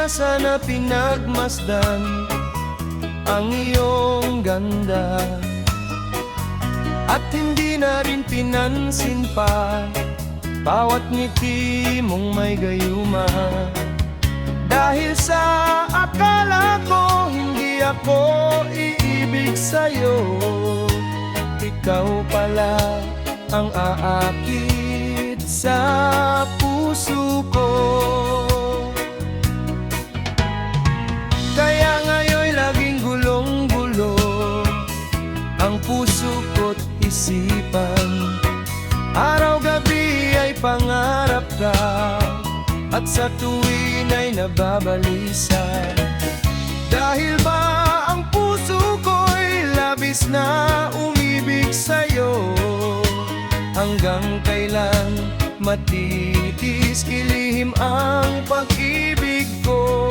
sana pinagmasdan ang iyong ganda, at hindi na rin pinansin pa bawat ngiti mong may gayuma. Dahil sa akala ko hindi ako iibig sa'yo, ikaw pala ang aakit sa puso ko. Kaya ngayon'y laging gulong-gulo ang puso ko't isipan. Araw-gabi ay pangarap ka, at sa tuwin ay nababalisan. Dahil ba ang puso ko'y labis na umibig sa'yo? Hanggang kailan matitis kilihim ang pag-ibig ko?